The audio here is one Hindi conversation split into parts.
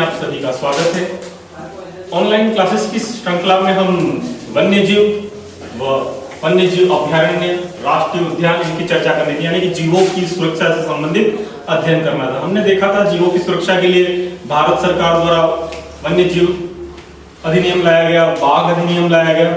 आप सभी का स्वागत है। ऑनलाइन क्लासेस की श्रृंखला में हम वन्यजीव व वन्यजीव अभयारण्य, राष्ट्रीय उद्यान इनकी चर्चा करनी थी, यानी कि जीवों की सुरक्षा से संबंधित अध्ययन करना था। हमने देखा था जीवों की सुरक्षा के लिए भारत सरकार द्वारा वन्यजीव अधिनियम लाया गया, बाघ अधिनियम लाया गया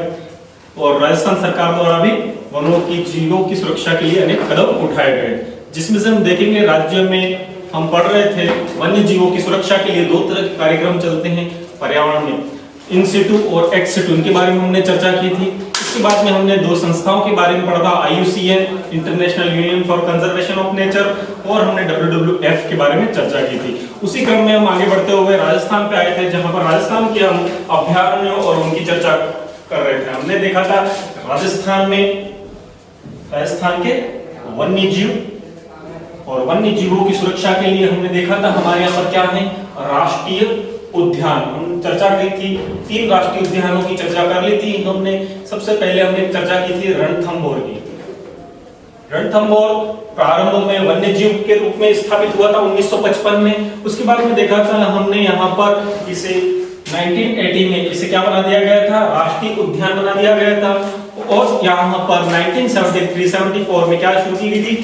और राजस्थान सरकार द्वारा भी वनों की जीवों की सुरक्षा के लिए अनेक कदम उठाए गए, जिसमें से हम देखेंगे राज्य में हम पढ़ रहे थे वन्य जीवों की सुरक्षा के लिए दो तरह के कार्यक्रम चलते हैं पर्यावरण में, इन सिटू और एक्स सिटू, इनके बारे में हमने चर्चा की थी। इसके बाद में हमने दो संस्थाओं के बारे में पढ़ा था, IUCN international union for conservation of nature, और हमने WWF के बारे में चर्चा की थी। उसी क्रम में हम आगे बढ़ते हुए राजस्थान पे आए थे, जहां पर राजस्थान के हम अभयारण्यों और उनकी चर्चा कर रहे थे। हमने देखा था राजस्थान के वन्य जीव और वन्य जीवों की सुरक्षा के लिए हमने देखा था हमारे यहाँ पर क्या है, राष्ट्रीय उद्यान। हम चर्चा की थी, 3 राष्ट्रीय उद्यानों की चर्चा कर ली थी हमने। सबसे पहले हमने चर्चा की थी रणथंभौर की। रणथंभौर प्रारंभ में वन्य जीव के रूप में स्थापित हुआ था 1955 में। उसके बाद में देखा था हमने यहाँ पर इसे 1980 में इसे क्या बना दिया गया था, राष्ट्रीय उद्यान बना दिया गया था। और यहाँ पर 1973-74 में क्या शुरू की गई थी,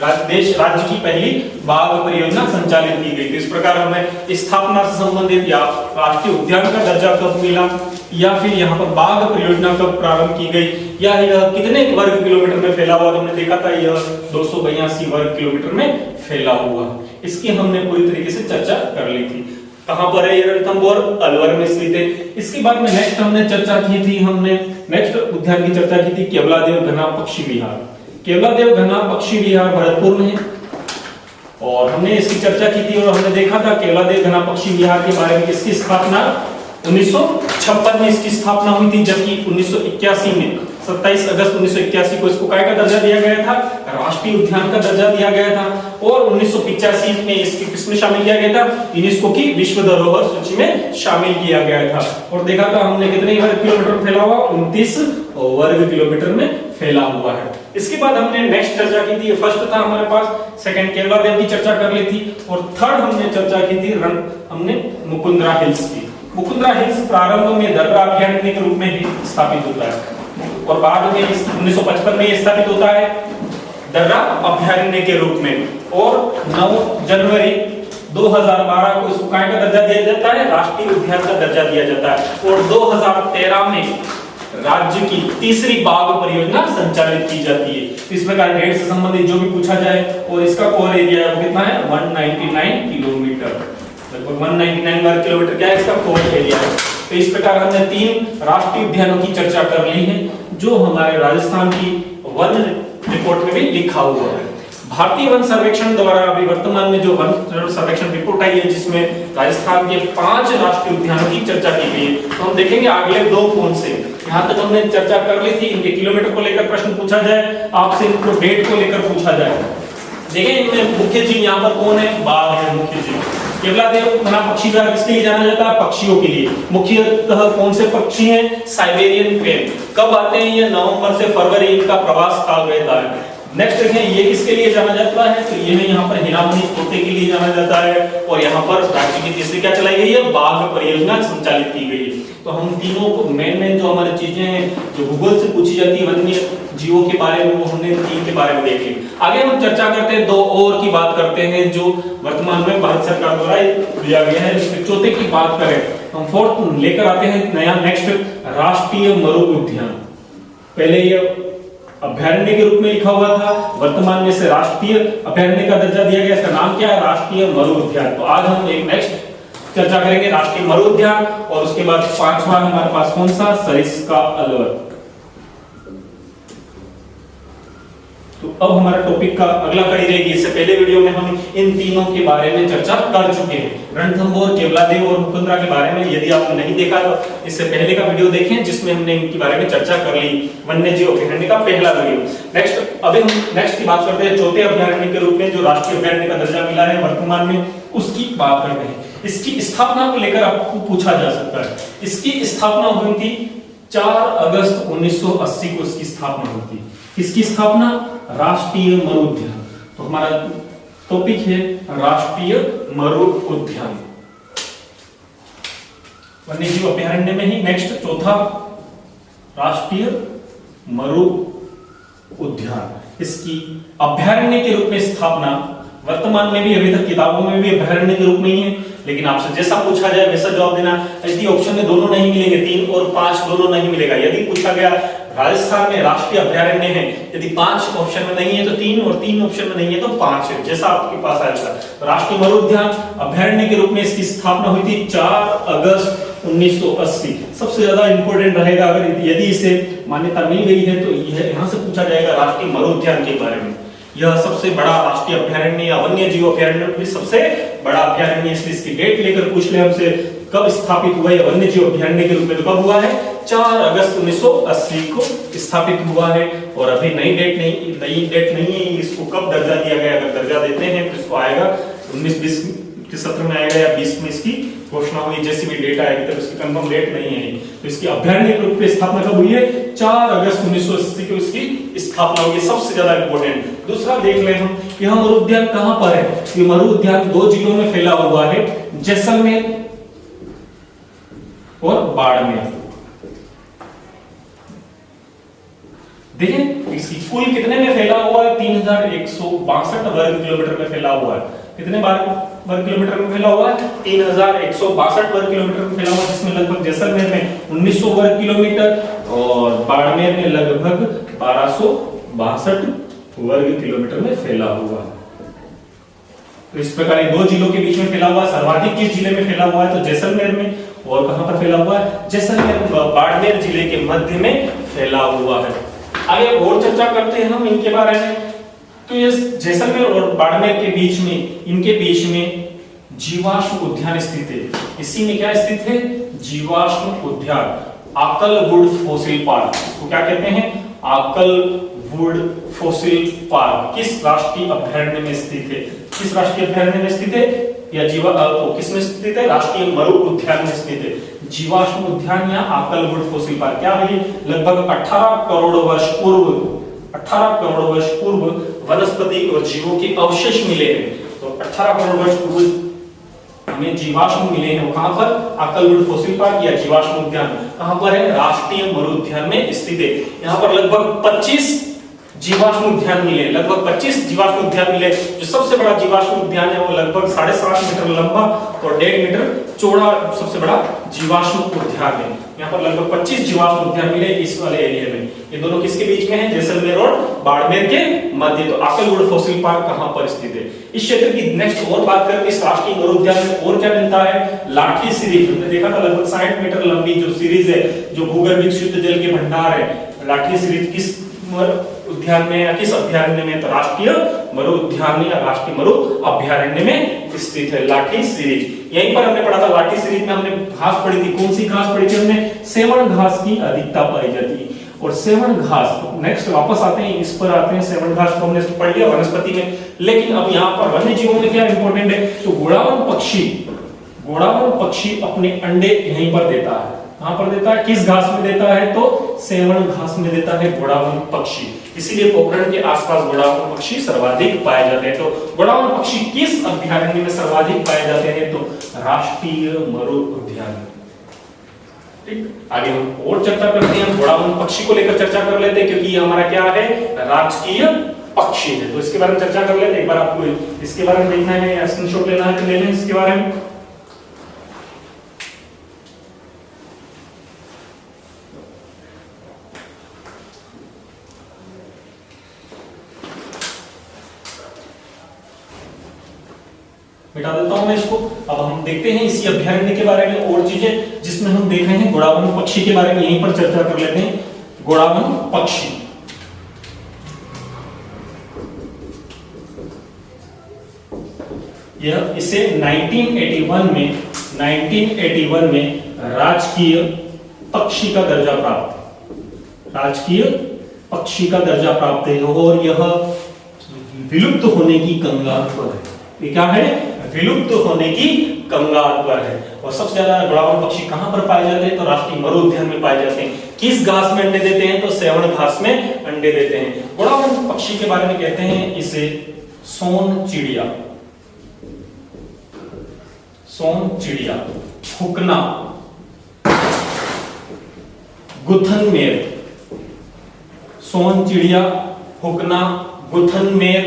राज्य की पहली बाघ परियोजना संचालित की गई थी। इस प्रकार हमें स्थापना से संबंधित या राष्ट्रीय उद्यान का दर्जा कब मिला, या फिर यहाँ पर बाघ परियोजना कब प्रारंभ की गई, या यह कितने वर्ग किलोमीटर में फैला हुआ, हमने देखा था यह 282 वर्ग किलोमीटर में फैला हुआ। इसकी हमने पूरी तरीके से चर्चा कर ली थी। कहां पर है ये रणथंभौर, अलवर में स्थित है। इसके बाद में नेक्स्ट हमने चर्चा की थी, हमने नेक्स्ट उद्यान की चर्चा की थी केवलादेव घना पक्षी विहार। केवलादेव घना पक्षी विहार भरतपुर में है और हमने इसकी चर्चा की थी और हमने देखा था केवलादेव घना पक्षी विहार के बारे में। इसकी स्थापना 1956 में इसकी स्थापना हुई थी, जबकि 1981 में 27 अगस्त 1981 को इसको काय का दर्जा दिया गया था, राष्ट्रीय उद्यान का दर्जा दिया गया था। और 1985 में इसकी किसमें शामिल किया गया था, यूनेस्को की विश्व धरोहर सूची में शामिल किया गया था। और देखा था हमने कितने वर्ग किलोमीटर फैला हुआ, 29 वर्ग किलोमीटर में फैला हुआ है। इसके बाद हमने नेक्स्ट चर्चा की थी, फर्स्ट था हमारे पास, सेकंड केवलादेव की चर्चा कर ली थी, और थर्ड हमने चर्चा की थी हमने मुकुंदरा हिल्स की। मुकुंदरा हिल्स प्रारंभ में दर्रा अभयारण्य के रूप में ही स्थापित होता है और बाद में 1955 में स्थापित होता है दर्रा अभयारण्य के रूप में, और 9 जनवरी 2012 को इसको काय का दर्जा दिया जाता है, राष्ट्रीय उद्यान का दर्जा दिया जाता है। और 2013 में राज्य की तीसरी बाघ परियोजना संचालित की जाती है। इस प्रकार डेट से संबंधित जो भी पूछा जाए, और इसका कोर एरिया वो कितना है, 199 किलोमीटर, लगभग 199 वर्ग किलोमीटर क्या है इसका कोर एरिया है। तो इस प्रकार हमने 3 राष्ट्रीय उद्यानों की चर्चा कर ली है, जो हमारे राजस्थान की वन रिपोर्ट में भी लिखा हुआ है। भारतीय वन सर्वेक्षण द्वारा अभी वर्तमान में जो वन सर्वेक्षण रिपोर्ट आई है, जिसमें राजस्थान के 5 राष्ट्रीय उद्यानों की चर्चा की गई है। तो हम देखेंगे अगले 2 कौन से, यहाँ तक हमने चर्चा कर ली थी। इनके किलोमीटर को लेकर प्रश्न पूछा जाए आपसे, इनको डेट को लेकर पूछा जाए। देखिए इनमें मुख्य जीव यहाँ पर कौन है, बाघ है मुख्य जीव। केवलादेव घना पक्षी विहार किसके लिए जाना जाता है, पक्षियों के लिए। मुख्यतः कौन से पक्षी हैं, साइबेरियन क्रेन। कब आते हैं ये, नवंबर से फरवरी इनका प्रवास काल रहता है। नेक्स्ट देखें ये किसके लिए जाना जाता है, तो ये यहाँ पर हिरामनी तोते के लिए जाना जाता है। और यहाँ पर राज्य की तीसरी क्या चलाई गई है, बाघ परियोजना संचालित की गई है। तो हम तीनों को मेन जो हमारी चीजें हैं जो भूगोल से पूछी जाती है वन्य जीवों के बारे में, वो हमने 3 के बारे में देख ली। आगे हम चर्चा करते हैं 2 और की बात करते हैं, जो वर्तमान में भारत सरकार द्वारा दिया गया है। इसके चौथे की बात करें, हम 4th लेकर आते हैं नया नेक्स्ट, राष्ट्रीय मरु उद्यान। पहले ये अभयारण्य के रूप में लिखा हुआ था, वर्तमान में से राष्ट्रीय अभयारण्य का दर्जा दिया गया। इसका नाम क्या है, राष्ट्रीय मरु उद्यान। तो आज हम एक नेक्स्ट चर्चा करेंगे राष्ट्रीय मरु उद्यान, और उसके बाद 5वां हमारे पास कौन सा, सरिस्का अलवर। तो अब हमारा टॉपिक का अगला कड़ी रहेगी। इससे पहले वीडियो में हम इन तीनों के बारे में चर्चा कर चुके हैं, रणथंभौर, केवलादेव और मुकुंदरा के बारे में। यदि आपने नहीं देखा तो इससे पहले का वीडियो देखें, जिसमें हमने इनके बारे में चर्चा कर ली, वन्यजीव अभयारण्य का पहला वीडियो। नेक्स्ट अभी हम नेक्स्ट की बात करते हैं, चौथे अभयारण्य के रूप में जो राष्ट्रीय अभयारण्य का दर्जा मिला है वर्तमान में, उसकी बात करते हैं। इसकी स्थापना को लेकर आपको पूछा जा सकता है। इसकी स्थापना हुई थी 4 अगस्त 1980 को इसकी स्थापना हुई थी। किसकी स्थापना, राष्ट्रीय मरु उद्यान। तो हमारा टॉपिक है राष्ट्रीय मरु उद्यान। वन्य जीव अभयारण्य में ही। नेक्स्ट चौथा राष्ट्रीय मरु उद्यान, इसकी अभयारण्य के रूप में स्थापना वर्तमान में भी, अभी तक किताबों में भी अभयारण्य के रूप में ही है, लेकिन आपसे जैसा पूछा जाए वैसा जवाब देना। यदि ऑप्शन में दोनों नहीं मिलेंगे, 3 और 5 दोनों नहीं मिलेगा। यदि पूछा गया राजस्थान में राष्ट्रीय अभयारण्य है, यदि 5 ऑप्शन में नहीं है तो 3, और 3 ऑप्शन में नहीं है तो 5 है, जैसा आपके पास आएगा। राष्ट्रीय मरु उद्यान अभयारण्य के रूप में इसकी स्थापना हुई थी 4 अगस्त 1980। सबसे ज्यादा इंपॉर्टेंट रहेगा, अगर यदि इसे मान्यता मिल गई है तो यह यहाँ से पूछा जाएगा राष्ट्रीय मरु उद्यान के बारे में। यह सबसे बड़ा राष्ट्रीय अभयारण्य या वन्य जीव अभयारण्य में सबसे बड़ा अभयारण्य, इसलिए इसकी डेट लेकर पूछ ले हमसे कब स्थापित हुआ है वन्य जीव अभयारण्य के रूप में, तो कब हुआ है 4 अगस्त 1980 को स्थापित हुआ है। और अभी नई डेट नहीं है, इसको कब दर्जा दिया गया, अगर दर्जा देते हैं तो इसको आएगा 19-20 के सत्र में आएगा या 20 में इसकी घोषणा हुई, जैसी भी डेट आएगी तब इसकी कंफर्म डेट नहीं है। तो इसकी अभयारण्य के रूप में स्थापना कब हुई है 4 अगस्त 1980 को इसकी स्थापना हुई है, सबसे ज्यादा इंपॉर्टेंट। दूसरा देख ले हम, यह मरु उद्यान कहां पर है। ये मरु उद्यान 2 जिलों में फैला हुआ है, जैसलमेर और बाड़मेर। देखिए इसकी कुल कितने में फैला हुआ है, 3162 वर्ग किलोमीटर में फैला हुआ है। कितने वर्ग किलोमीटर में फैला हुआ है, 3162 वर्ग किलोमीटर में फैला हुआ है, जिसमें लगभग जैसलमेर में 1900 वर्ग किलोमीटर और बाड़मेर में लगभग 1262 वर्ग किलोमीटर में फैला हुआ है। तो इस प्रकार ये 2 जिलों के बीच में फैला हुआ है। सर्वाधिक किस जिले में फैला हुआ है, तो जैसलमेर में। और कहां पर फैला हुआ है, जैसलमेर बाड़मेर जिले के मध्य में फैला हुआ है। आगे और चर्चा करते हैं हम इनके बारे में। तो ये जैसलमेर और बाड़मेर के बीच में, इनके बीच में जीवाश्म उद्यान स्थित है। इसी में क्या स्थित है, जीवाश्म उद्यान, आकलवुड फॉसिल पार्क। इसको क्या कहते हैं, आकलवुड फॉसिल पार्क। किस राष्ट्रीय अभयारण्य में स्थित है, किस राष्ट्रीय अभयारण्य में स्थित है, या किस में स्थित है, राष्ट्रीय मरु उद्यान में स्थित है। जीवाश्म उद्यान या आकलवुड फॉसिल पार्क क्या है, लगभग 18 करोड़ वर्ष पूर्व वनस्पति और जीवों के अवशेष मिले हैं। तो 18 करोड़ वर्ष पूर्व हमें जीवाश्म मिले हैं, वो कहां पर, आकलवुड फॉसिल पार्क या जीवाश्म उद्यान कहां पर है, राष्ट्रीय मरु उद्यान में स्थित है। यहाँ पर लगभग 25 जीवाश्म उद्यान मिले, लगभग 25 जीवाश्म उद्यान मिले। जो सबसे बड़ा जीवाश्म उद्यान है वो लगभग 7.5 मीटर लंबा और 1.5 मीटर चौड़ा सबसे बड़ा जीवाश्म उद्यान है। यहाँ पर लगभग 25 जीवाश्म उद्यान मिले इस वाले एरिया में। ये दोनों किसके बीच में है, जैसलमेर और बाड़मेर के मध्य। तो आकलवुड फॉसिल पार्क कहां पर स्थित है। इस क्षेत्र की नेक्स्ट और बात करें, इस राष्ट्रीय मरु उद्यान में और क्या मिलता है, लाठी सीरीज। हमने देखा था लगभग 60 मीटर लंबी जो सीरीज है, जो भूगर्भिक शुद्ध जल के भंडार है, लाठी सीरीज किस उद्यान में या किस अभयारण्य में, तो राष्ट्रीय मरु उद्यान या राष्ट्रीय मरु अभयारण्य में स्थित है लाठी सीरीज। यहीं पर हमने पढ़ा था, लाठी सीरीज में हमने घास पढ़ी थी। कौन सी घास पढ़ी थी हमने, सेवण घास की अधिकता पाई जाती है। और सेवण घास, नेक्स्ट वापस आते हैं, इस पर आते हैं। सेवण घास को हमने पढ़ लिया वनस्पति में, लेकिन अब यहाँ पर वन्य जीवों में क्या इंपॉर्टेंट है, तो गोड़ावन पक्षी अपने अंडे यहीं पर देता है। कहां पर देता है, किस घास में देता है, तो सेवण घास में देता है गोड़ावन पक्षी। इसीलिए पोखरण के आसपास गोड़ावन पक्षी सर्वाधिक पाए जाते हैं। तो गोड़ावन पक्षी किस अभयारण्य में सर्वाधिक पाए जाते हैं, तो राष्ट्रीय मरु उद्यान। ठीक, आगे हम और चर्चा करते हैं। गोड़ावन पक्षी को लेकर चर्चा कर लेते हैं, क्योंकि ये हमारा क्या है, राजकीय पक्षी है। तो इसके बारे में चर्चा कर लेते हैं। एक बार आपको इसके बारे में देखना है या स्क्रीनशॉट लेना है तो ले लें इसके बारे में। मिटा देता हूं मैं इसको। अब हम देखते हैं इसी अभयारण्य के बारे में और चीजें, जिसमें हम देख रहे हैं गोड़ावन पक्षी के बारे में। यहीं पर चर्चा कर लेते हैं। गोड़ावन पक्षी, यह इसे 1981 में राजकीय पक्षी का दर्जा प्राप्त है और यह विलुप्त होने की कगार पर है। ये क्या है, विलुप्त होने की कगार पर है। और सबसे ज्यादा गोड़ावन पक्षी कहां पर पाए जाते हैं, तो राष्ट्रीय मरु उद्यान में पाए जाते हैं। किस घास में अंडे देते हैं, तो सेवण घास में अंडे देते हैं। गोड़ावन पक्षी के बारे में कहते हैं इसे सोन चिड़िया, फुकना, गुथनमेर, सोन चिड़िया, हुकना, गुथनमेर,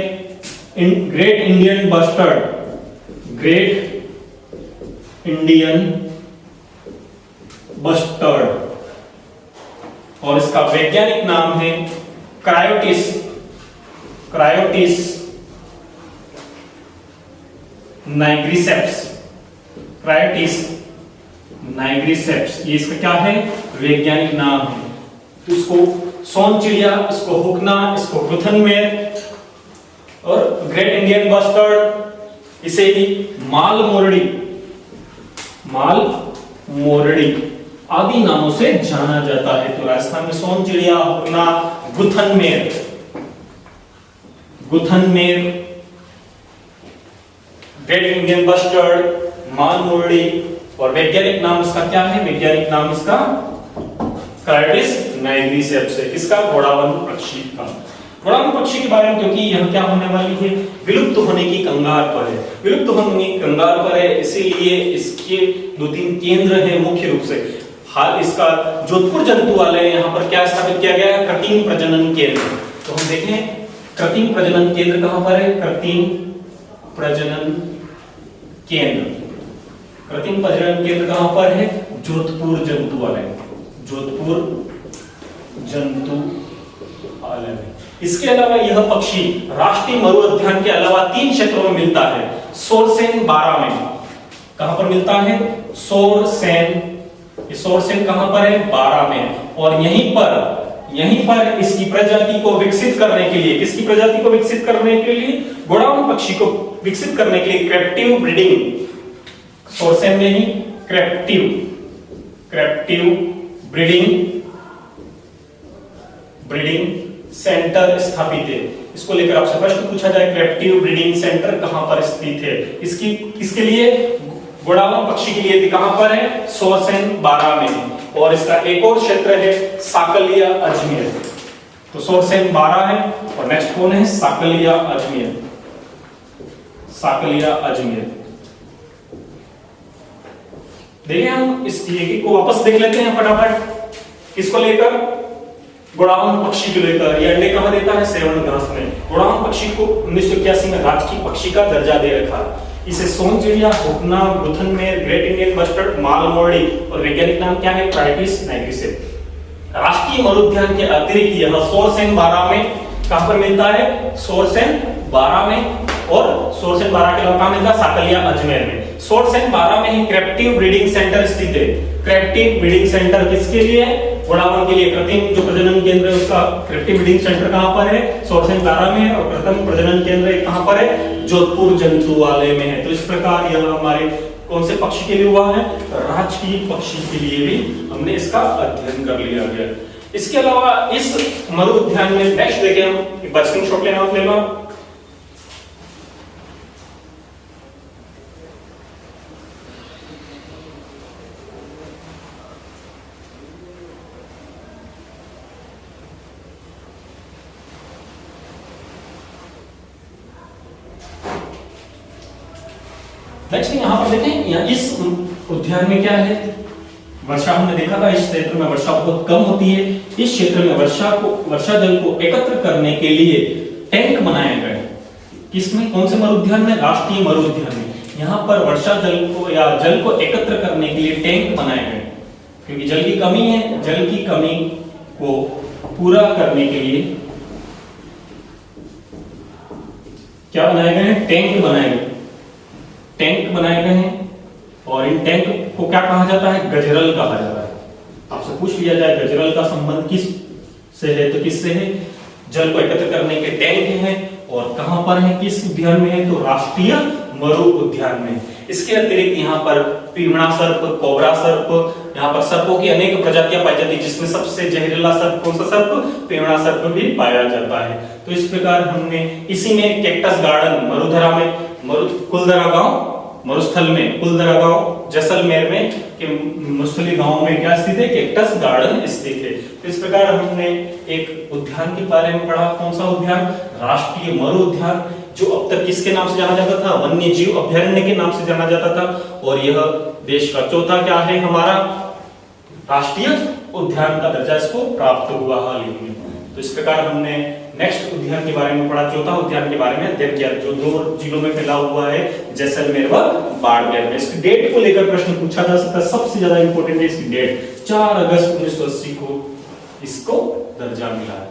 great Indian bustard, great Indian bustard, और इसका वैज्ञानिक नाम है क्रायोटिस, क्रायोटिस नाइग्रिसेप्स, क्रायोटिस नाइग्रिसेप्स, ये इसका क्या है, वैज्ञानिक नाम है। तो इसको सोन चिड़िया, इसको हुकना, इसको गुथनमेर और ग्रेट इंडियन बस्टर्ड, इसे ही माल मोरडी, माल मोरडी आदि नामों से जाना जाता है। तो राजस्थान में सोन चिड़िया, हुकना, गुथनमेर, गुथनमेर, ग्रेट इंडियन बस्टर्ड, माल मोरडी, और वैज्ञानिक नाम इसका क्या है, वैज्ञानिक नाम इसका क्रायोटिस नाइग्रिसेप्स है। किसका, घोड़ावन पक्षी का। घोड़ावन पक्षी के बारे में, क्योंकि यह क्या होने वाली है, विलुप्त होने की कगार पर है, विलुप्त होने की कगार पर है, इसीलिए इसके 2-3 केंद्र हैं मुख्य रूप से। हाल इसका जोधपुर जंतुआलय यहाँ पर क्या स्थापित किया गया है, कृत्रिम प्रजनन केंद्र। तो हम देखें कृत्रिम प्रजनन केंद्र कहां पर है, कृत्रिम प्रजनन केंद्र, कृत्रिम प्रजनन केंद्र कहां पर है, जोधपुर जंतुआलय, जोधपुर जंतुआलय। इसके अलावा यह पक्षी राष्ट्रीय मरु उद्यान के अलावा 3 क्षेत्रों में मिलता है, सोरसेन 12 में। कहां पर मिलता है, सोरसेन, सोरसेन कहां पर है, 12 में। और यहीं पर इसकी प्रजाति को विकसित करने के लिए, किसकी प्रजाति को विकसित करने के लिए, घोड़ावन पक्षी को विकसित करने के लिए कैप्टिव ब्रीडिंग, सोरसेन में ही कैप्टिव ब्रीडिंग सेंटर स्थापित है। इसको लेकर आपसे प्रश्न पूछा जाए, कैप्टिव ब्रीडिंग सेंटर कहां पर स्थित है, किसके लिए, घोड़ावन पक्षी के लिए कहां पर है, सोरसेन 12 में। और इसका एक और क्षेत्र है साकलिया अजमेर। तो सोरसेन 12 है, और नेक्स्ट कौन है, साकलिया अजमेर, साकलिया अजमेर। देखिए हम इस ये को वापस देख लेते हैं फटाफट। किसको लेकर, घोड़ावन पक्षी को लेकर। ये अंडे कहां देता है, सेवन घास में। घोड़ावन पक्षी को 1981 में राष्ट्रीय पक्षी का दर्जा दे रखा। इसे सोन चिड़िया, हुकना, गुथनमेर, ग्रेट इंडियन बस्टर्ड, माल मोरडी, और वैज्ञानिक नाम क्या है, क्रायोटिस नाइग्रिसेप्स। राष्ट्रीय मरुद्यान के अतिरिक्त यह सोरसेन 12 में कहां पर मिलता है, सोरसेन 12 में, और सोरसेन 12 के अलावा कहां मिलता है, साकलिया अजमेर में। सोरसेन 12 में ही कैप्टिव ब्रीडिंग सेंटर स्थित है। कैप्टिव ब्रीडिंग सेंटर किसके लिए है, घोड़ावन के लिए। कृत्रिम जो प्रजनन केंद्र है उसका कैप्टिव ब्रीडिंग सेंटर कहां पर है, सोरसेन 12 में है, और कृत्रिम प्रजनन केंद्र कहां पर है, जोधपुर जंतुआलय में है। तो इस प्रकार यह हमारे कौन से पक्षी के लिए हुआ है, राजकीय पक्षी के लिए भी हमने इसका अध्ययन कर लिया गया। इसके अलावा इस मरु उद्यान में नेक्स्ट देखें हम, बर्ड्स शॉट लेना। नेक्स्ट यहाँ पर देखें, यहाँ इस उद्यान में क्या है, वर्षा हमने देखा था, इस क्षेत्र में वर्षा बहुत कम होती है। इस क्षेत्र में वर्षा जल को एकत्र करने के लिए टैंक बनाए गए। किसमें, कौन से मरु उद्यान में, राष्ट्रीय मरु उद्यान में। यहाँ पर वर्षा जल को या जल को एकत्र करने के लिए टैंक बनाए गए, क्योंकि जल की कमी है। जल की कमी को पूरा करने के लिए क्या बनाए गए हैं, टैंक बनाए गए, टैंक बनाए गए हैं। और इन टैंक को क्या कहा जाता है, गजरल कहा जाता है। आपसे पूछ लिया जाए गजरल का संबंध किस से है, तो किससे है, जल को एकत्र करने के टैंक हैं। और कहां पर है, किस उद्यान में है, तो राष्ट्रीय मरु उद्यान में। इसके अतिरिक्त यहाँ पर पीमड़ा सर्प, कोबरा सर्प, यहाँ पर सर्पों की अनेक प्रजातियां पाई जाती है, जिसमें सबसे जहरीला सर्प कौन सा सर्प, पीमड़ा सर्प भी पाया जाता है। तो इस प्रकार हमने इसी में कैक्टस गार्डन मरुधरा में, कुलधरा गांव मरुस्थल में, कुलधरा गांव जैसलमेर में के मुस्थली गांव में क्या स्थित है, कैक्टस गार्डन स्थित है। तो इस प्रकार हमने एक उद्यान के बारे में पढ़ा। कौन सा उद्यान, राष्ट्रीय मरु उद्यान, जो अब तक किसके नाम से जाना जाता था, वन्य जीव अभयारण्य के नाम से जाना जाता था। और यह देश का चौथा क्या है, हमारा राष्ट्रीय उद्यान का दर्जा इसको प्राप्त हुआ हाल ही में। तो इस प्रकार हमने नेक्स्ट उद्यान के बारे में पढ़ा, चौथा उद्यान के बारे में अध्ययन किया जो 2 जिलों में फैला हुआ है, जैसलमेर व बाड़मेर में। इसकी डेट को लेकर प्रश्न पूछा जा सकता है, सबसे ज्यादा इंपॉर्टेंट है इसकी डेट, 4 अगस्त 1980 को इसको दर्जा मिला है।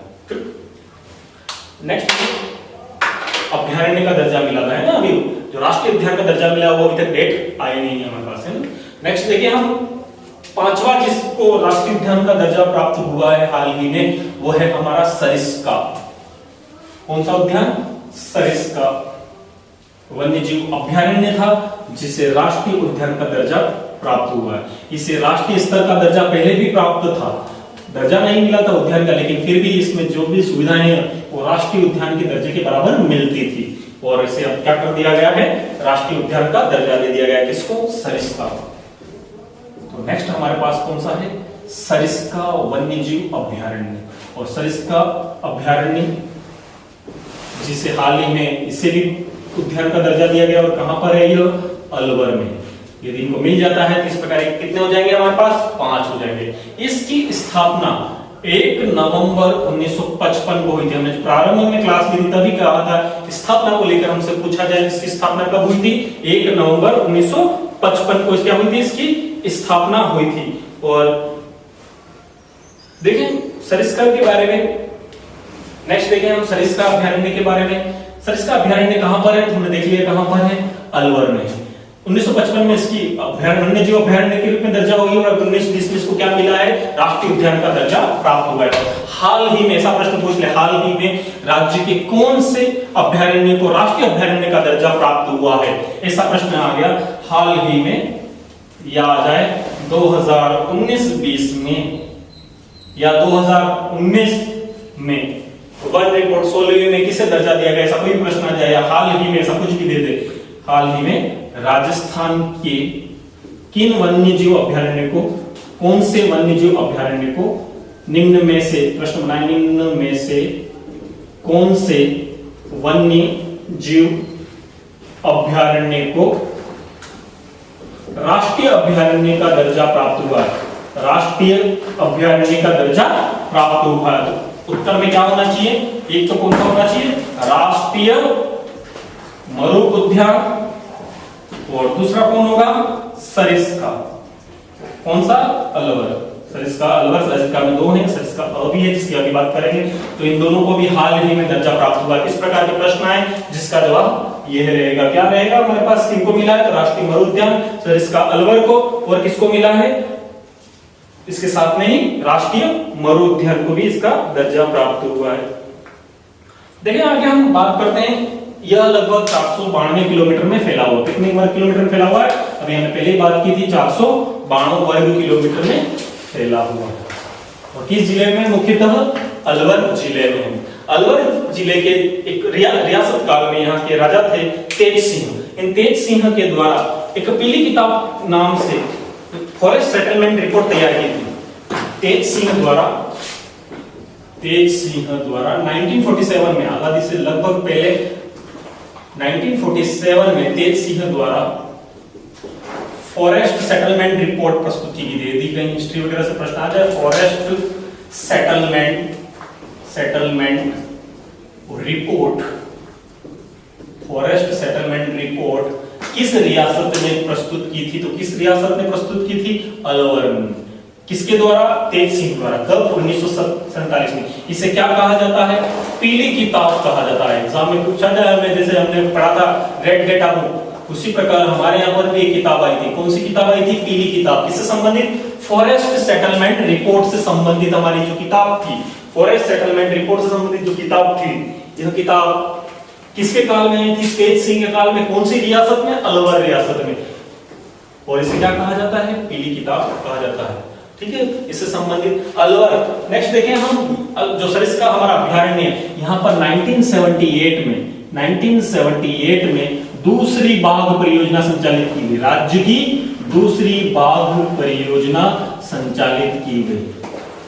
नेक्स्ट अभ्यारण्य का दर्जा मिला था, है ना, अभी जो राष्ट्रीय उद्यान का दर्जा मिला वो अभी तक डेट आई नहीं है हमारे पास, है ना। नेक्स्ट देखिए हम 5वां जिसको राष्ट्रीय उद्यान का दर्जा प्राप्त हुआ है हाल ही में, वो है हमारा सरिस्का। कौन सा उद्यान? सरिस्का वन्यजीव अभ्यारण्य था जिसे राष्ट्रीय उद्यान का दर्जा प्राप्त हुआ है। इसे राष्ट्रीय स्तर का दर्जा पहले भी प्राप्त था, दर्जा नहीं मिला था उद्यान का, लेकिन फिर भी इसमें जो भी सुविधाएं हैं वो राष्ट्रीय उद्यान के दर्जे के बराबर मिलती थी, और इसे अब क्या कर दिया गया है, राष्ट्रीय उद्यान का दर्जा दे दिया गया है। किसको? सरिस्का। तो नेक्स्ट हमारे पास कौन सा है? सरिस्का वन्यजीव अभ्यारण्य। और सरिस्का अभ्यारण्य जिसे हाल ही में इसे भी उद्यान का दर्जा दिया गया, और कहां पर है यह? अलवर में। यदि इनको मिल जाता है तो इस प्रकार कितने हो जाएंगे हमारे पास? 5 हो जाएंगे। इसकी स्थापना 1 नवंबर 1955 को हुई थी। हमने प्रारंभ में क्लास ली थी तभी कहा था स्थापना को लेकर हमसे पूछा जाए, इसकी स्थापना कब हुई थी? 1 नवंबर 1955 को क्या हुई थी? इसकी स्थापना हुई थी। और देखें सरिस्का के बारे में, नेक्स्ट देखें हम सरिस्का अभ्यारण्य के बारे में। सरिस्का अभ्यारण्य कहां पर है? तुमने देख लिया कहां पर है? अलवर में। 1955 में इसकी अभ्यारण्य जो अभ्यारण्य के रूप में दर्जा हुई, और 1920 में इसको क्या मिला है? राष्ट्रीय उद्यान का दर्जा प्राप्त हुआ है। हाल ही में ऐसा प्रश्न पूछ ले, हाल ही में राज्य के कौन से अभ्यारण्य को राष्ट्रीय अभ्यारण्य का दर्जा प्राप्त हुआ है? ऐसा प्रश्न आ गया हाल ही में, या आ जाए 2019-20 में या 2019 में वन रिपोर्ट 16वीं में किसे दर्जा दिया गया, ऐसा कोई प्रश्न आ जाए, या हाल ही में ऐसा कुछ भी दे दे। हाल ही में राजस्थान के किन वन्यजीव अभ्यारण्य को, कौन से वन्यजीव अभ्यारण्य को निम्न में से, प्रश्न बनाए, निम्न में से कौन से वन्यजीव अभ्यारण्य को राष्ट्रीय अभ्यारण्य का दर्जा प्राप्त हुआ है? राष्ट्रीय अभ्यारण्य का दर्जा प्राप्त हुआ है। तो उत्तर में क्या होना चाहिए? एक तो कौन सा होना चाहिए? राष्ट्रीय मरु उद्यान, और दूसरा कौन होगा? सरिस्का। कौन सा? अलवर। सरिस्का अलवर, सरिस्का में 2 है, सरिस्का अभी है जिसकी अभी बात करेंगे। तो इन दोनों को भी हाल ही में दर्जा प्राप्त हुआ। इस प्रकार के प्रश्न आए जिसका जवाब यह रहेगा। क्या रहेगा हमारे पास? किनको मिला है? तो राष्ट्रीय मरु उद्यान सरिस्का अलवर को, और किसको मिला है? इसके साथ में ही राष्ट्रीय मरु उद्यान को भी इसका दर्जा प्राप्त हुआ है। देखिए आगे हम बात करते हैं, यह लगभग 492 किलोमीटर में फैला हुआ। कितने वर्ग किलोमीटर में फैला हुआ है? अभी हमने पहले बात की थी, 492 वर्ग किलोमीटर में फैला हुआ है। और किस जिले में? मुख्यतः अलवर जिले में। अलवर जिले के एक रियासत काल में यहाँ के राजा थे तेज सिंह। इन तेज सिंह के द्वारा एक पीली किताब नाम से फॉरेस्ट सेटलमेंट रिपोर्ट तैयार की थी। तेज सिंह द्वारा 1947 में, आजादी से लगभग पहले 1947 में तेज सिंह द्वारा फॉरेस्ट सेटलमेंट रिपोर्ट प्रस्तुत की गई। यदि कहीं हिस्ट्री वगैरह से प्रश्न आ जाए, फॉरेस्ट सेटलमेंट रिपोर्ट किस रियासत ने प्रस्तुत की थी? तो किस रियासत ने प्रस्तुत की थी? अलवर में। किसके द्वारा? तेज सिंह द्वारा। कब? 1947 में। इसे क्या कहा जाता है? पीली किताब कहा जाता है। एग्जाम में पूछा जाए, हमें जैसे हमने पढ़ा था रेड डेटा बुक, उसी प्रकार हमारे यहाँ पर भी एक किताब आई थी। कौन सी किताब आई थी? पीली किताब। किससे संबंधित? फॉरेस्ट सेटलमेंट रिपोर्ट से संबंधित हमारी जो किताब थी, फॉरेस्ट सेटलमेंट रिपोर्ट से संबंधित जो किताब थी, यह किताब किसके काल में आई थी? तेज सिंह के काल में। कौन सी रियासत में? अलवर रियासत में। और इसे क्या कहा जाता है? पीली किताब कहा जाता है। ठीक है, इससे संबंधित अलवर। नेक्स्ट देखें हम, जो सरिस्का हमारा अभ्यारण्य है, यहाँ पर 1978 में दूसरी बाघ परियोजना संचालित की गई। राज्य की दूसरी बाघ परियोजना संचालित की गई।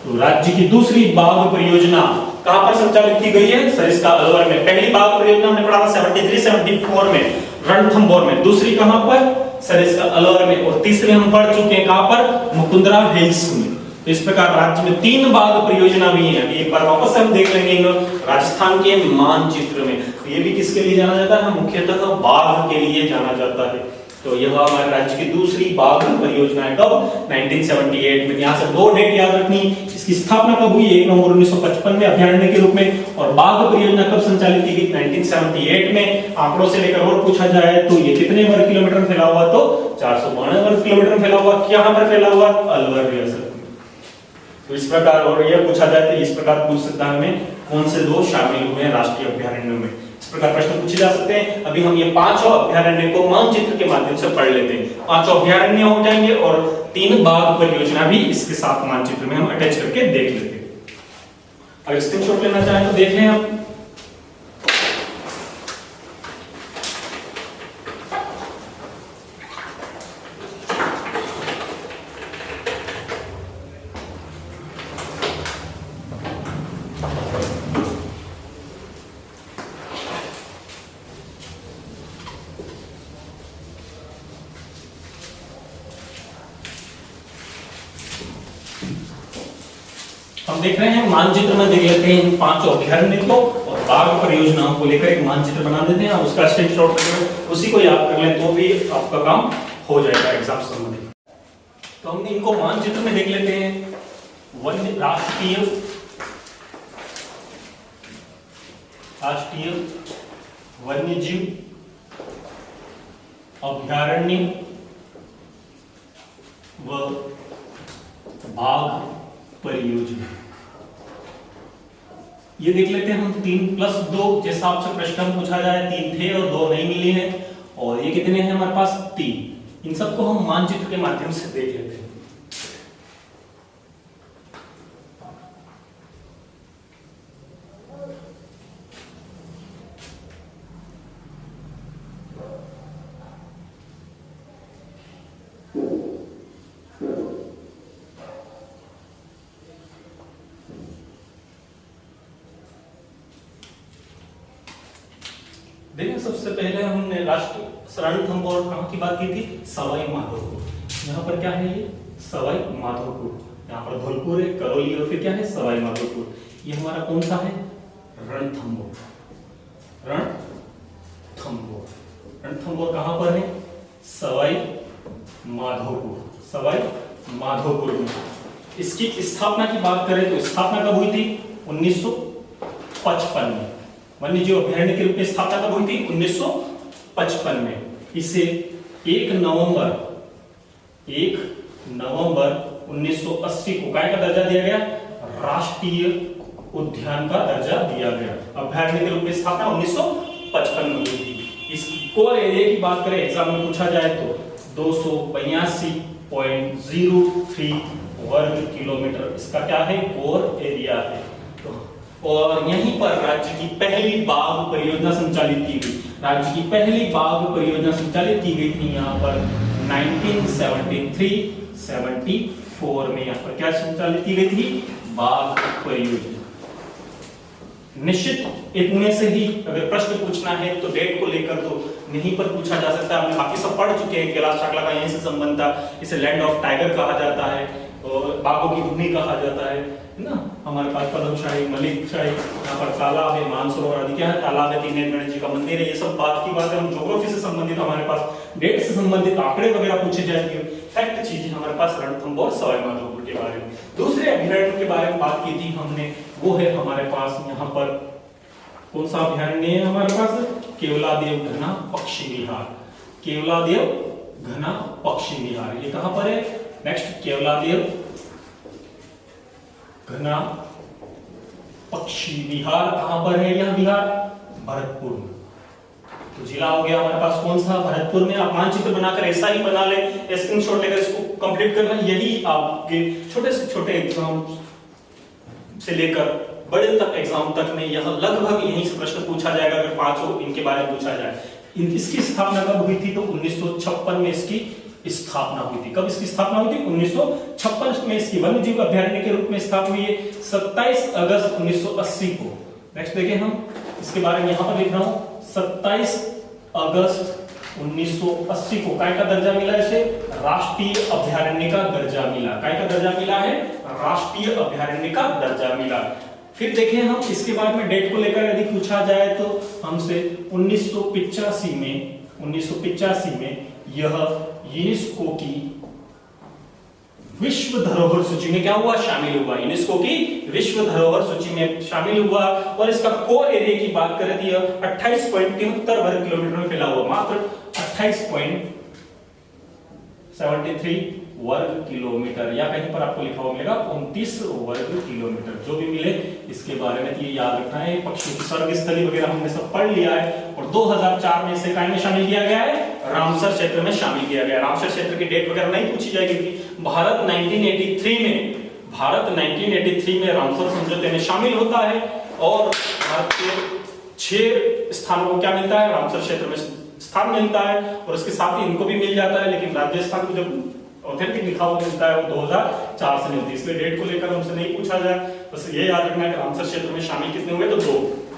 तो राज्य की दूसरी बाघ परियोजना कहां पर संचालित की गई है? सरिस्का अलवर में। पहली बाघ परियोजना हमने पढ़ा था 73-74 में रणथंभौर में। दूसरी कहां पर? सरिस्का अलवर में। और तीसरी हम पढ़ चुके हैं कहां पर? मुकुंदरा हिल्स में। तो इस प्रकार राज्य में 3 बाघ परियोजना भी है। एक बार वापस से हम देख लेंगे इन राजस्थान के मानचित्र में, तो ये भी किसके लिए जाना जाता है, मुख्यतः बाघ के लिए जाना जाता है। तो यह हमारे राज्य की दूसरी बाघ परियोजना है। कब? 1978 में। यहाँ से 2 डेट याद रखनी। इसकी स्थापना कब हुई? 1 नवंबर 1955 में अभ्यारण्य के रूप में। और बाघ परियोजना कब संचालित की गई? 1978 में। आंकड़ों से लेकर और पूछा जाए तो ये कितने वर्ग किलोमीटर में फैला हुआ? तो 492 वर्ग किलोमीटर में फैला हुआ। कहां पर फैला हुआ? अलवर रियासत में। तो इस प्रकार, और यह पूछा जाए तो इस प्रकार पूछ सकता है हमें कौन से 2 शामिल हुए हैं राष्ट्रीय अभ्यारण्यों में। इस प्रकार प्रश्न पूछे जा सकते हैं। अभी हम ये 5 अभ्यारण्य को मानचित्र के माध्यम से पढ़ लेते हैं। 5 अभ्यारण्य हो जाएंगे और 3 बाघ परियोजना भी इसके साथ मानचित्र में हम अटैच करके देख लेते हैं। अगर स्क्रीनशॉट लेना चाहें तो देख लें आप। हम देख रहे हैं मानचित्र में देख लेते हैं इन 5 अभ्यारण्य को और बाघ परियोजनाओं को लेकर एक मानचित्र बना देते हैं। आप उसका स्क्रीनशॉट लेकर उसी को याद कर लें तो भी आपका काम हो जाएगा एग्जाम संबंधित। तो हम इनको मानचित्र में देख लेते हैं। राष्ट्रीय वन्यजीव अभ्यारण्य व बाघ परियोजना, ये देख लेते हैं हम। 3+2 जैसा आपसे प्रश्न पूछा जाए, 3 थे और 2 नहीं मिली हैं। और ये कितने हैं हमारे पास? 3। इन सबको हम मानचित्र के माध्यम से देख लेते हैं। देखिए, सबसे पहले हमने राष्ट्रीय रणथंभौर कहाँ की बात की थी? सवाई माधोपुर। यहाँ पर क्या है? ये सवाई माधोपुर। यहाँ पर धौलपुर है, करौली और फिर क्या है? सवाई माधोपुर। ये हमारा कौन सा है? रणथंभौर। रणथंभौर कहाँ पर है? सवाई माधोपुर। सवाई माधोपुर में। इसकी स्थापना की बात करें तो स्थापना कब हुई थी? 1955 में। वन्यजीव अभ्यारण्य के रूप में स्थापना कब हुई थी? 1955 में। इसे 1 नवंबर 1980 को काय का दर्जा दिया गया? राष्ट्रीय उद्यान का दर्जा दिया गया। अभ्यारण्य के रूप में स्थापना 1955 में हुई थी। इसकी कोर एरिया की बात करें, एग्जाम में पूछा जाए तो 282.03 वर्ग किलोमीटर इसका क्या है? कोर एरिया है। और यहीं पर राज्य की पहली बाघ परियोजना संचालित की गई। राज्य की पहली बाघ परियोजना संचालित की गई थी यहाँ पर 1973-74 में। यहाँ पर क्या संचालित की गई थी? बाघ परियोजना। निश्चित इतने से ही अगर प्रश्न पूछना है तो डेट को लेकर तो नहीं पर पूछा जा सकता। हमने बाकी सब पढ़ चुके हैं। कैलाश चाकला का यहीं से संबंध था। इसे लैंड ऑफ टाइगर कहा जाता है और बाघों की भूमि कहा जाता है ना। हमारे पास पद्मशाही, मलिक शाही, यहाँ पर तालाब है, मानसरोवर आदि क्या है? तालाब है, 3 गणेश जी का मंदिर है। ये सब बात की बात है। हम ज्योग्राफी से संबंधित, हमारे पास डेट से संबंधित आंकड़े वगैरह पूछे जाएंगे। फैक्ट चीजें हमारे पास रणथंभौर सवाई माधोपुर के बारे में। दूसरे अभ्यारण्य के बारे में बात की थी हमने, वो है हमारे पास यहाँ पर कौन सा अभ्यारण्य है हमारे पास? केवलादेव घना पक्षी विहार। केवलादेव घना पक्षी विहार, ये कहां पर है? नेक्स्ट, केवलादेव घना पक्षी विहार कहां पर है? यह विहार भरतपुर में। तो जिला हो गया हमारे पास कौन सा? भरतपुर में। आप मानचित्र बनाकर ऐसा ही बना ले, स्क्रीनशॉट लेकर इसको कंप्लीट करना। यही आपके छोटे से छोटे एग्जाम से लेकर बड़े तक एग्जाम तक में यह लगभग यहीं से प्रश्न पूछा जाएगा। अगर 5 इनके बारे में पूछा जाए। इसकी स्थापना कब हुई थी? तो 1956 में इसकी स्थापना हुई थी। कब इसकी स्थापना हुई थी? 1956 में इसकी वन्यजीव अभ्यारण्य के रूप में स्थापना हुई है 27 अगस्त 1980 को। नेक्स्ट देखिए, हम इसके बारे में यहां पर लिख रहा हूं 27 अगस्त 1980 को काय का दर्जा मिला, इसे राष्ट्रीय अभयारण्य का दर्जा मिला। काय का दर्जा मिला है, राष्ट्रीय अभयारण्य का दर्जा मिला। फिर देखें हम इसके बाद में डेट को लेकर यदि पूछा जाए तो हमसे 1985 में यह यूनेस्को की विश्व धरोहर सूची में क्या हुआ, शामिल हुआ। यूनेस्को की विश्व धरोहर सूची में शामिल हुआ और इसका कोर एरिया की बात करें तो 28.73 वर्ग किलोमीटर में फैला हुआ, मात्र 28.73 वर्ग किलोमीटर, या कहीं पर आपको लिखा हुआ मिलेगा 29 वर्ग किलोमीटर, जो भी मिले इसके बारे में ये याद रखना है। पक्षियों की स्वर्ग स्थली वगैरह हमने सब पढ़ लिया है। और 2004 में इसे काय में शामिल किया गया है, रामसर क्षेत्र में शामिल किया गया है। रामसर क्षेत्र की डेट वगैरह नहीं पूछी जाएगी क्योंकि भारत 1983 में रामसर समझौते में शामिल होता है और भारत के 6 स्थानों को क्या मिलता है, रामसर क्षेत्र में स्थान मिलता है और उसके साथ ही इनको भी मिल जाता है। लेकिन राजस्थान को जब ऑथेंटिक लिखा हुआ मिलता है वो 2004 से मिलती है, इसलिए डेट को लेकर हमसे नहीं पूछा जाए। बस ये याद रखना है कि रामसर क्षेत्र में शामिल कितने हुए, तो 2,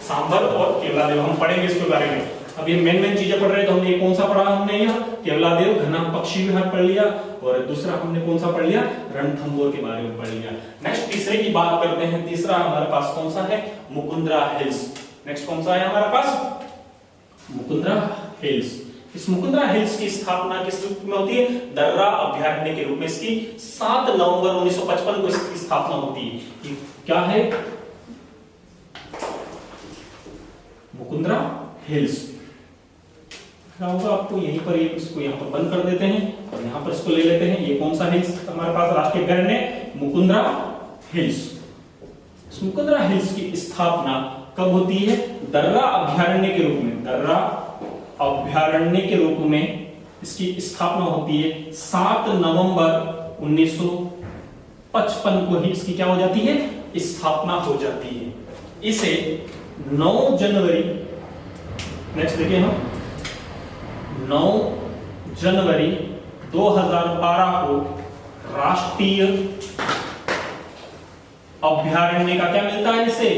सांभर और केवलादेव। हम पढ़ेंगे इसके बारे में। अब ये मेन चीजें पढ़ रहे तो हमने कौन सा पढ़ा, हमने यह केवलादेव घना पक्षी विहार पढ़ लिया और दूसरा हमने कौन सा पढ़ लिया, रणथंभौर के बारे में पढ़ लिया। नेक्स्ट तीसरे की बात करते हैं। तीसरा हमारे पास कौन सा है, मुकुंदरा हिल्स। नेक्स्ट कौन सा है हमारे पास, मुकुंदरा हिल्स। इस मुकुंदरा हिल्स की स्थापना किस रूप में होती है, दर्रा अभयारण्य के रूप में। इसकी 7 नवंबर 1955 को इसकी स्थापना होती है। क्या है, मुकुंदरा हिल्स। क्या होगा आपको यहीं पर, इसको यहाँ पर बंद कर देते हैं और यहाँ पर इसको ले लेते हैं। ये कौन सा हिल्स हमारे पास, राष्ट्रीय अभयारण्य मुकुंदरा हिल्स। इस मुकुंदरा हिल्स की स्थापना कब होती है, दर्रा अभयारण्य के रूप में। दर्रा अभयारण्य के रूप में इसकी स्थापना होती है 7 नवंबर 1955 को ही इसकी क्या हो जाती है, स्थापना हो जाती है। इसे 9 जनवरी, नेक्स्ट देखिए हम, 9 जनवरी 2012 को राष्ट्रीय अभयारण्य का क्या मिलता है, इसे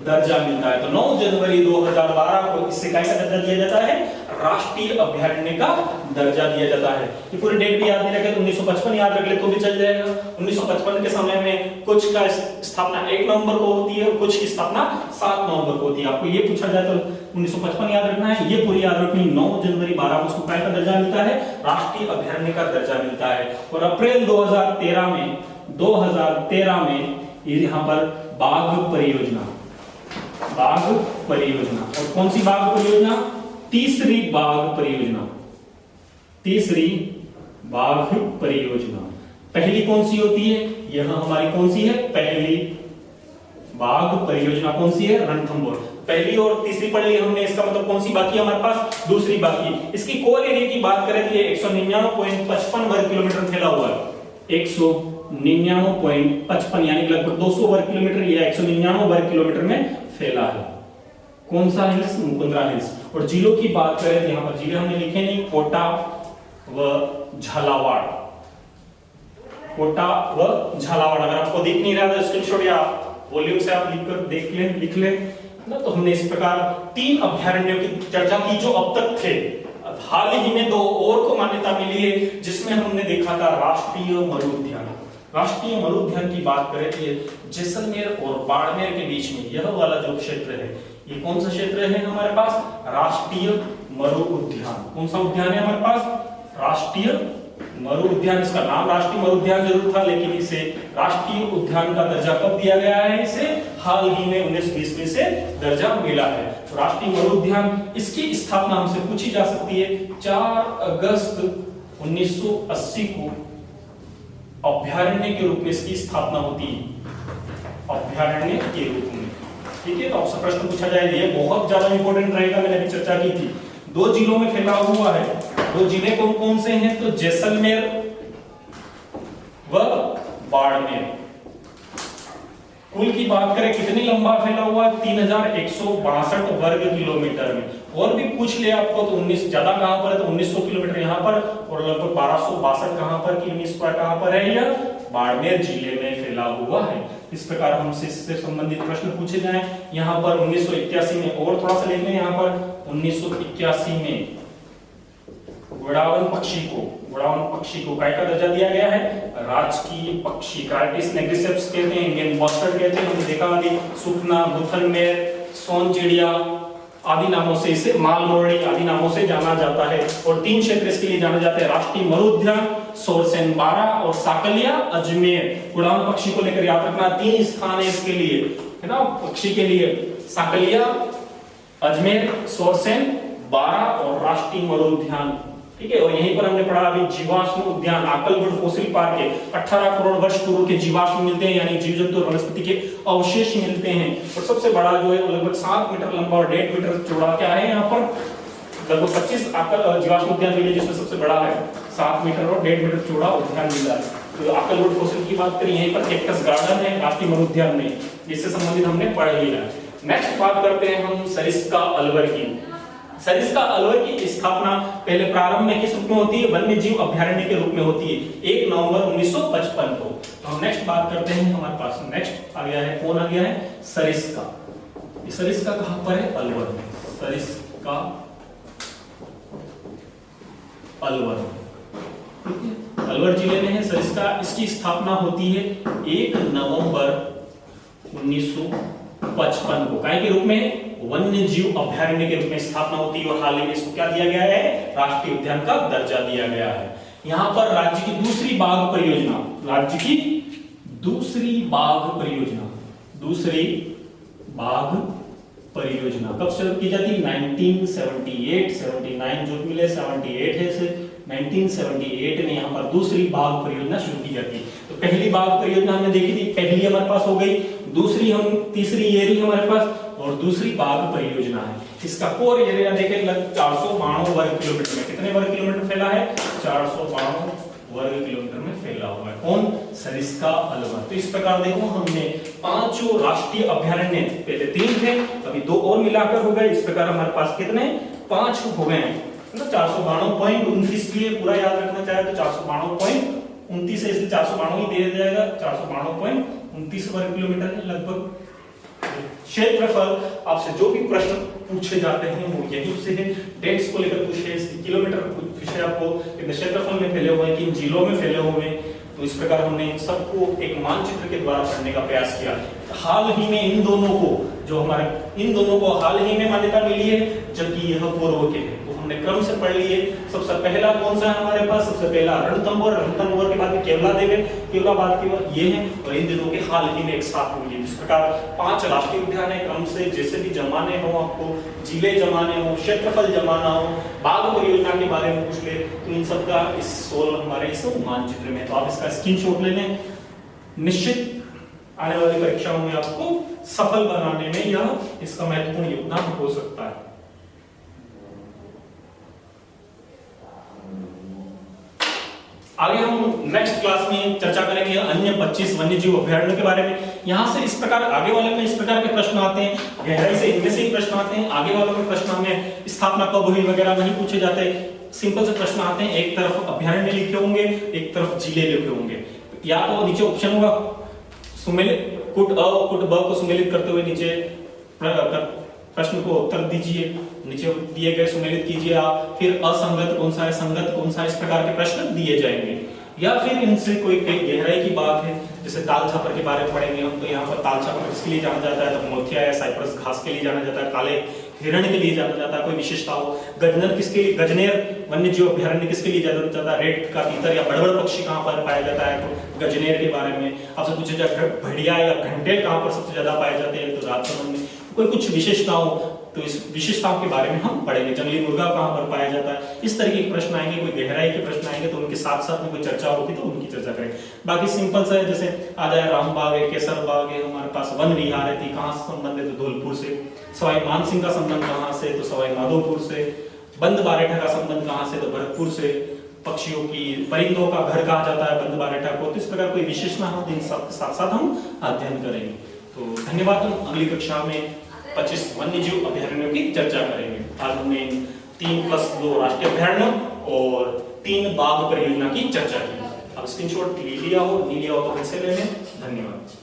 दर्जा मिलता है। तो 9 जनवरी 2012 को इससे क्या दर्जा दिया जाता है, राष्ट्रीय अभयारण्य का दर्जा दिया जाता है। ये पूरी डेट भी याद नहीं रखे तो 1955 याद रख ले तो भी चल जाएगा। 1955 के समय में कुछ का स्थापना 1 नवंबर को होती है और कुछ की स्थापना 7 नवंबर को होती है। आपको ये पूछा जाए तो 1955 याद रखना है, ये पूरी याद रखनी। 9 जनवरी 12 को उसको क्या का दर्जा मिलता है, राष्ट्रीय अभयारण्य का दर्जा मिलता है। और अप्रैल 2013 में यहाँ पर बाघ परियोजना, और कौन सी बाघ परियोजना, तीसरी बाघ परियोजना। पहली कौन सी होती है, यह हमारी कौन सी है, पहली बाघ परियोजना कौन सी है, रणथंभौर। पहली और तीसरी पढ़ ली हमने, इसका मतलब कौन सी बाकी है हमारे पास, दूसरी बाकी। इसकी कोर एरिया की बात करें तो ये 199.55 वर्ग किलोमीटर फैला हुआ है। 199.55 यानी लगभग 200 वर्ग किलोमीटर या 199 वर्ग किलोमीटर में फैला है। कौन सा हिल्स, मुकुंदरा हिल्स। और जिलों की बात करें तो यहाँ पर जिले हमने लिखे नहीं, कोटा व झालावाड़। अगर आपको दिख नहीं रहा तो स्क्रीनशॉट या वॉल्यूम से आप लिख ले ना। तो हमने इस प्रकार 3 अभयारण्यों की चर्चा की जो अब तक थे। हाल ही में 2 और को मान्यता मिली है, जिसमें हमने देखा था राष्ट्रीय मरुउद्यान। राष्ट्रीय मरुउद्यान की बात करें तो जैसलमेर और बाड़मेर के बीच में यह वाला जो क्षेत्र है, ये कौन सा क्षेत्र है हमारे पास, राष्ट्रीय मरुउद्यान। कौन सा उद्यान है हमारे पास, राष्ट्रीय मरुउद्यान। इसका नाम राष्ट्रीय मरुउद्यान जरूर था, लेकिन इसे राष्ट्रीय उद्यान का दर्जा कब दिया गया है, इसे हाल ही में 1920 में से दर्जा मिला है। तो राष्ट्रीय मरुउद्यान, इसकी स्थापना हमसे पूछी जा सकती है। 4 अगस्त 1980 को अभयारण्य के रूप में इसकी स्थापना होती है, अभयारण्य के रूप में। ठीक है, तो आपसे प्रश्न पूछा जाएगा, ये बहुत ज्यादा इंपॉर्टेंट रहेगा, मैंने अभी चर्चा की थी। 2 जिलों में फैला हुआ है। 2 जिले कौन कौन से हैं, तो जैसलमेर व बाड़मेर। कुल की बात करें कितनी लंबा फैला हुआ है, 3162 वर्ग किलोमीटर में। और भी पूछ ले आपको तो 19 ज्यादा कहां पर है, तो 1900 किलोमीटर यहां पर और लगभग 1262 कहां पर की 19 कहां पर है, यह बाड़मेर जिले में फैला हुआ है। इस प्रकार हमसे इससे संबंधित प्रश्न पूछे जाएं। यहां पर 1981 में और थोड़ा सा लिख लें, यहां पर 1981 में उड़ावन पक्षी को काय का दर्जा दिया गया है? राजकीय पक्षी। कार्टिस नेग्रिसेप्स कहते हैं, इंडियन बस्टर्ड कहते हैं, हमने देखा अभी, सुखना, गुथनमेर, सोन चिड़िया आदि नामों से, इसे मालमोरडी आदि नामों से जाना जाता है। और 3 क्षेत्र इसके लिए जाने जाते हैं, राष्ट्रीय मरुउद्यान, सोरसेन बारा और साकलिया अजमेर। उड़ान पक्षी को लेकर याद रखना 3 स्थान है इसके लिए, है ना, पक्षी के लिए, साकलिया, अजमेर, सोरसेन बारा और राष्ट्रीय मरुउद्यान। ठीक है, और यहीं पर हमने पढ़ा अभी जीवाश्म उद्यान, आकलवुड फोसिल पार्क के 18 करोड़ वर्ष पूर्व के जीवाश्म मिलते हैं, यानी जीव जंतु और वनस्पति के अवशेष मिलते हैं। और सबसे बड़ा जो है लगभग 7 मीटर लंबा और 1.5 मीटर चौड़ा क्या है यहाँ पर, लगभग 25 जीवाश्म उद्यान मिले, जिसमें सबसे बड़ा है 7 मीटर और 1.5 मीटर चौड़ा उद्यान मिला है। तो आकलवुड फोसिल की बात करें, यहीं पर कैक्टस गार्डन है राष्ट्रीय मरुउद्यान में, जिससे संबंधित हमने पढ़ लिया। नेक्स्ट बात करते हैं हम सरिस्का अलवर की। सरिस्का अलवर की स्थापना पहले प्रारंभ में किस रूप में होती है? वन्य जीव अभयारण्य के रूप में होती है 1 नवंबर 1955 को। तो हम नेक्स्ट बात करते हैं, हमारे पास नेक्स्ट आ गया है, कौन आ गया है? सरिस्का। सरिस्का कहां पर है? अलवर में। सरिस्का अलवर, अलवर जिले में है सरिस्का। इसकी स्थापना होती है 1 नवंबर 1955 को। काय के रूप में? वन्य जीव अभयारण्य के रूप में स्थापना होती है, और हाल ही में इसको क्या दिया गया है? राष्ट्रीय उद्यान का दर्जा दिया गया है। यहाँ पर राज्य की दूसरी बाघ परियोजना, राज्य की दूसरी बाघ परियोजना, दूसरी बाघ परियोजना कब शुरू की जाती है? 1978, 79 जो मिले 78 है इसे, 1978 में यहाँ पर दूसरी बाघ परियोजना शुरू की जाती है। तो पहली बाघ परियोजना हमने देखी थी, पहली हमारे पास हो गई, दूसरी तीसरी ये रही हमारे पास, और दूसरी बाघ परियोजना है। इसका कोर एरिया देखें 492 वर्ग किलोमीटर में, कितने वर्ग किलोमीटर फैला है? 492 वर्ग किलोमीटर में फैला हुआ है। कौन? सरिस्का अलवर। तो इस प्रकार देखो हमने 5 राष्ट्रीय अभयारण्य, पहले 3 थे, अभी 2 और मिलाकर हो गए। इस प्रकार हमारे पास कितने? 5 हो गए हैं। मतलब 492.29 लिए पूरा याद रखना चाहे तो 492.29 है, इसलिए 492 ही दे जाएगा। 492.29 वर्ग किलोमीटर है लगभग क्षेत्रफल। आपसे जो भी प्रश्न पूछे जाते हैं वो यही से है, डेट्स को लेकर पूछे, किलोमीटर पूछे, आपको कितने क्षेत्रफल में फैले हुए हैं, किन जिलों में फैले हुए हैं। तो इस प्रकार हमने इन सबको एक मानचित्र के द्वारा पढ़ने का प्रयास किया। हाल ही में इन दोनों को हाल ही में मान्यता मिली है, जबकि यह पूर्व के हैं। तो हमने क्रम से पढ़ लिए। सबसे पहला कौन सा है हमारे पास? सबसे पहला रणथंभौर, रणथंभौर के बाद में केवलादेव है, केवलाबाद के बाद ये है, और इन दिनों के हाल ही में एक साथ मिली। इस प्रकार 5 राष्ट्रीय उद्यान है, क्रम से जैसे भी जमाने हो, आपको जिले जमाने हो, क्षेत्रफल जमाना हो, बाघ परियोजना के बारे में पूछ ले, तो इन सब का इस 16 हमारे इस मानचित्र में। तो आप इसका स्क्रीनशॉट ले लें, निश्चित आने वाली परीक्षाओं में आपको सफल बनाने में यह इसका महत्वपूर्ण योगदान हो सकता है। आगे हम नेक्स्ट क्लास में चर्चा करेंगे अन्य 25 वन्य जीव अभयारण्यों के बारे में। यहां से इस प्रकार आगे वाले में इस प्रकार के प्रश्न आते हैं, गहराई से इनमें से ही प्रश्न आते हैं। आगे वालों में प्रश्न हमें स्थापना कब हुई वगैरह नहीं पूछे जाते, सिंपल से प्रश्न आते हैं। एक तरफ अभयारण्य लिखे होंगे, एक तरफ जिले लिखे होंगे, या तो नीचे ऑप्शन होगा सुमेलित कुट अ और कुट ब को सुमेलित करते हुए नीचे प्रश्न को उत्तर दीजिए, नीचे दिए गए सुमेलित कीजिए आप, फिर असंगत कौन सा है, संगत कौन सा है, इस प्रकार के प्रश्न दिए जाएंगे। या फिर इनसे कोई गहराई की बात है, जैसे ताल छापर के बारे में पढ़ेंगे हम, तो यहाँ पर ताल छापर किसके लिए जाना जाता है? तो मोतिया या साइप्रस घास के लिए जाना जाता है, काले हिरण के लिए जाना जाता है, कोई विशेषता हो। गजनर किसके लिए, गजनेर वन्य जीव अभयारण्य किसके लिए जाना जाता है? रेड का तीतर या बड़बड़ पक्षी कहाँ पर पाया जाता है? तो गजनेर के बारे में आपसे पूछा जाए। भेड़िया या घंटेल कहाँ पर सबसे ज्यादा पाए जाते हैं? तो राजसमंद में। कोई कुछ विशेषता हो तो इस विशेषताओं के बारे में हम पढ़ेंगे। जंगली मुर्गा कहाँ पर पाया जाता है, इस तरीके के प्रश्न आएंगे। कोई गहराई के प्रश्न आएंगे तो उनके साथ साथ में कोई चर्चा होगी तो उनकी चर्चा करेंगे। बाकी सिंपल सा है, जैसे आ जाए रामबाग है, केसर बाग है, हमारे पास वन विहार है, कहाँ से संबंधित है? धौलपुर से। सवाई मानसिंह का संबंध कहाँ से? तो सवाई माधोपुर से। बंद बारेठा का संबंध कहाँ से? तो भरतपुर से। पक्षियों की, परिंदों का घर कहा जाता है बंद बारेठा को। तो इस प्रकार कोई विशेषता हो तो इन साथ साथ हम अध्ययन करेंगे। तो धन्यवाद। हम अगली कक्षा में 25 वन्य जीव अभयारण्यों की चर्चा करेंगे। आज हमने 3+2 राष्ट्रीय अभयारण्य और 3 बाघ परियोजना की चर्चा की। अब स्क्रीनशॉट ले लिया हो, नहीं लिया हो तो फिर से ले लें। धन्यवाद।